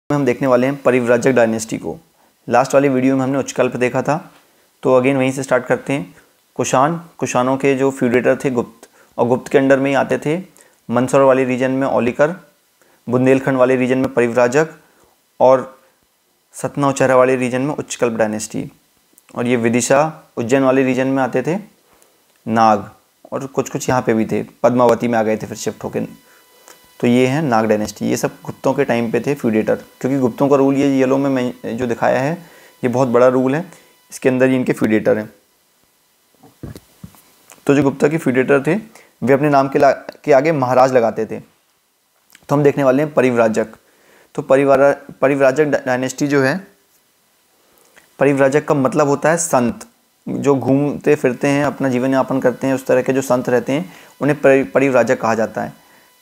हम देखने वाले हैं परिव्राजक डायनेस्टी को। लास्ट वाली वीडियो में हमने उच्चकल्प देखा था, तो अगेन वहीं से स्टार्ट करते हैं। कुषाणों के जो फ्यूडेटर थे गुप्त, और गुप्त के अंडर में ही आते थे मंदसौर वाले रीजन में औलिकर, बुंदेलखंड वाले रीजन में परिव्राजक और सतना उचेहरा वाले रीजन में उच्चकल्प डायनेस्टी। और ये विदिशा उज्जैन वाले रीजन में आते थे नाग, और कुछ यहाँ पे भी थे, पद्मावती में आ गए थे फिर शिफ्ट होकर। तो ये है नाग डायनेस्टी। ये सब गुप्तों के टाइम पे थे फ्यूडेटर, क्योंकि गुप्तों का रूल ये येलो में मैं जो दिखाया है ये बहुत बड़ा रूल है, इसके अंदर ही इनके फ्यूडेटर हैं। तो जो गुप्ता के फ्यूडेटर थे वे अपने नाम के आगे महाराज लगाते थे। तो हम देखने वाले हैं परिव्राजक। तो परिव्राजक डायनेस्टी जो है, परिव्राजक का मतलब होता है संत, जो घूमते फिरते हैं, अपना जीवन यापन करते हैं, उस तरह के जो संत रहते हैं उन्हें परिव्राजक कहा जाता है।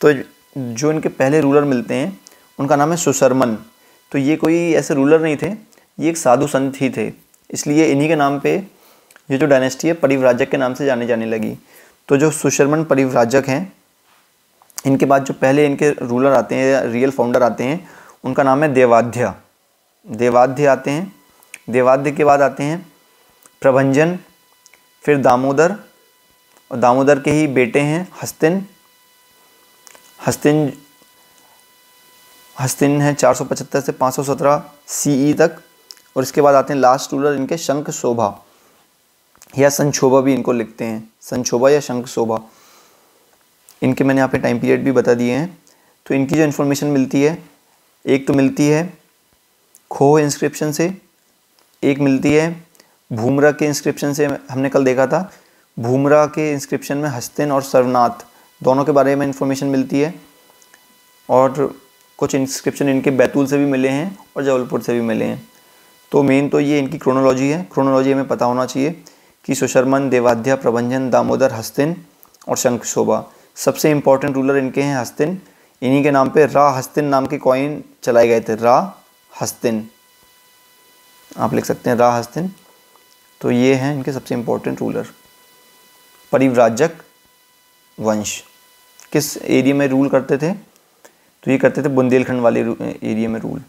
तो जो इनके पहले रूलर मिलते हैं उनका नाम है सुशर्मन। तो ये कोई ऐसे रूलर नहीं थे, ये एक साधु संत ही थे, इसलिए इन्हीं के नाम पे ये जो डायनेस्टी है परिव्राजक के नाम से जाने लगी। तो जो सुशर्मन परिव्राजक हैं, इनके बाद जो पहले इनके रूलर आते हैं, रियल फाउंडर आते हैं, उनका नाम है देवाध्य आते हैं। देवाध्य के बाद आते हैं प्रभंजन, फिर दामोदर, और दामोदर के ही बेटे हैं हस्तिन है 475 से 517 CE तक। और इसके बाद आते हैं लास्ट रूलर इनके शंख शोभा, या संक्षोभा भी इनको लिखते हैं, संक्षोभा या शंख शोभा। इनके मैंने यहाँ पे टाइम पीरियड भी बता दिए हैं। तो इनकी जो इन्फॉर्मेशन मिलती है, एक तो मिलती है खोह इंस्क्रिप्शन से, एक मिलती है भूमरा के इंस्क्रिप्शन से। हमने कल देखा था भूमरा के इंस्क्रिप्शन में हस्तिन और सर्वनाथ दोनों के बारे में इंफॉर्मेशन मिलती है। और कुछ इंस्क्रिप्शन इनके बैतूल से भी मिले हैं और जबलपुर से भी मिले हैं। तो मेन तो ये इनकी क्रोनोलॉजी है। क्रोनोलॉजी हमें पता होना चाहिए कि सुशर्मन, देवाध्या, प्रभंजन, दामोदर, हस्तिन और शंख शोभा। सबसे इंपॉर्टेंट रूलर इनके हैं हस्तिन। इन्हीं के नाम पे रा हस्तिन नाम के कॉइन चलाए गए थे, रा हस्तिन, आप लिख सकते हैं रा हस्तिन। तो ये हैं इनके सबसे इंपॉर्टेंट रूलर। परिव्राजक वंश किस एरिया में रूल करते थे? तो ये करते थे बुंदेलखंड वाले एरिया में रूल।